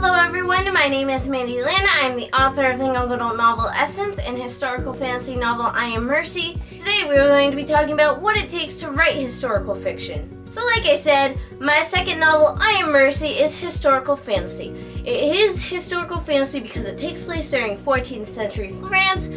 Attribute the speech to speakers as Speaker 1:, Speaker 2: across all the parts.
Speaker 1: Hello everyone, my name is Mandilynn. I am the author of the young adult novel Essence and historical fantasy novel I Am Mercy. Today we're going to be talking about what it takes to write historical fiction. So like I said, my second novel, I Am Mercy, is historical fantasy. It is historical fantasy because it takes place during 14th century France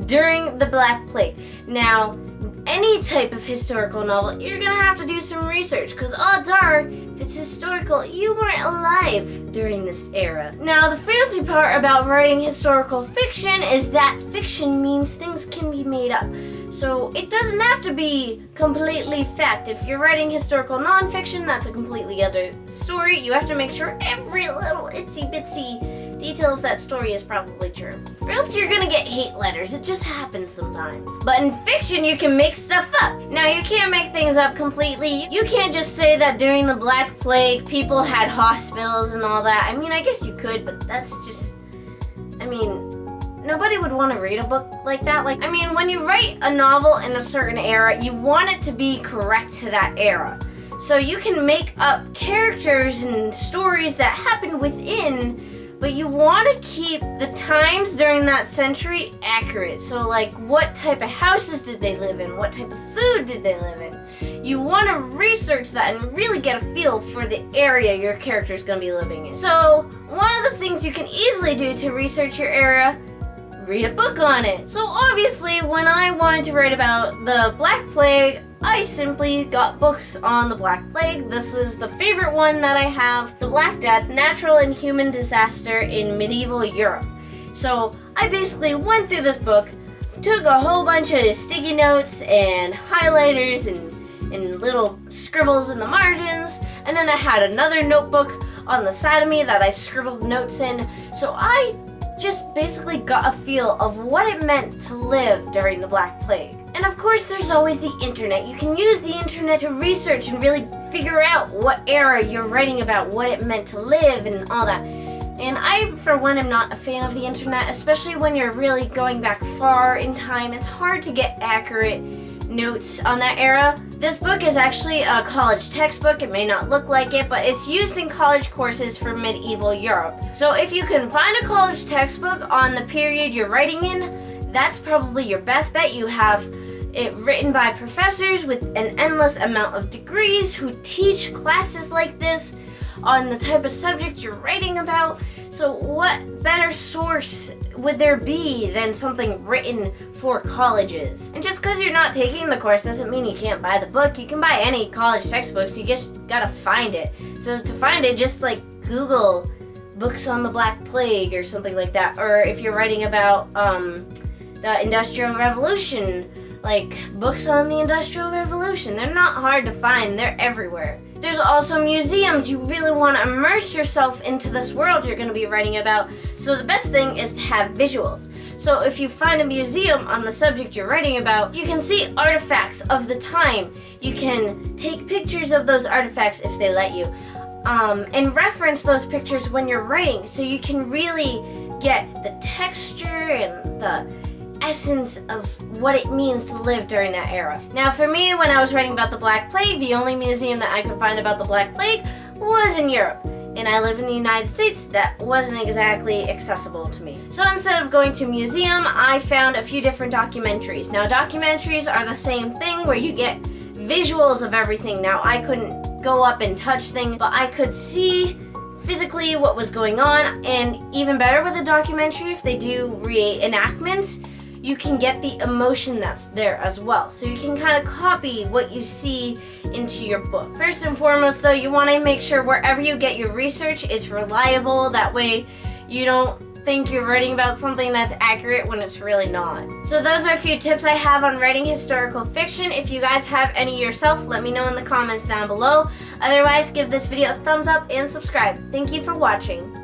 Speaker 1: during the Black Plague. Now, any type of historical novel, you're gonna have to do some research because odds are, if it's historical, you weren't alive during this era. Now, the fancy part about writing historical fiction is that fiction means things can be made up. So it doesn't have to be completely fact. If you're writing historical nonfiction, that's a completely other story. You have to make sure every little itsy bitsy detail of that story is probably true. Or else you're gonna get hate letters. It just happens sometimes. But in fiction, you can make stuff up. Now, you can't make things up completely. You can't just say that during the Black Plague, people had hospitals and all that. I mean, I guess you could, but that's just, nobody would want to read a book like that. When you write a novel in a certain era, you want it to be correct to that era. So you can make up characters and stories that happened within, but you want to keep the times during that century accurate. So what type of houses did they live in? What type of food did they live in? You want to research that and really get a feel for the area your character is going to be living in. So one of the things you can easily do to research your area, read a book on it. So obviously, when I wanted to write about the Black Plague, I simply got books on the Black Plague. This is the favorite one that I have, The Black Death, Natural and Human Disaster in Medieval Europe. So I basically went through this book, took a whole bunch of sticky notes and highlighters and little scribbles in the margins, and then I had another notebook on the side of me that I scribbled notes in. So I just basically got a feel of what it meant to live during the Black Plague. And of course, there's always the internet. You can use the internet to research and really figure out what era you're writing about, what it meant to live and all that. And I, for one, am not a fan of the internet, especially when you're really going back far in time. It's hard to get accurate notes on that era. This book is actually a college textbook. It may not look like it, but it's used in college courses for medieval Europe. So if you can find a college textbook on the period you're writing in, that's probably your best bet. You have it written by professors with an endless amount of degrees who teach classes like this on the type of subject you're writing about. So what better source would there be than something written for colleges? And just because you're not taking the course doesn't mean you can't buy the book. You can buy any college textbooks, you just gotta find it. So to find it, just Google books on the Black Plague or something like that. Or if you're writing about the Industrial Revolution, books on the Industrial Revolution. They're not hard to find, they're everywhere. There's also museums. You really want to immerse yourself into this world you're going to be writing about. So the best thing is to have visuals. So if you find a museum on the subject you're writing about, you can see artifacts of the time. You can take pictures of those artifacts if they let you, and reference those pictures when you're writing, so you can really get the texture and the essence of what it means to live during that era. Now, for me, when I was writing about the Black Plague, the only museum that I could find about the Black Plague was in Europe. And I live in the United States. That wasn't exactly accessible to me. So instead of going to a museum, I found a few different documentaries. Now, documentaries are the same thing where you get visuals of everything. Now, I couldn't go up and touch things, but I could see physically what was going on. And even better with a documentary, if they do reenactments, you can get the emotion that's there as well. So you can kind of copy what you see into your book. First and foremost, though, you want to make sure wherever you get your research is reliable. That way you don't think you're writing about something that's accurate when it's really not. So those are a few tips I have on writing historical fiction. If you guys have any yourself, let me know in the comments down below. Otherwise, give this video a thumbs up and subscribe. Thank you for watching.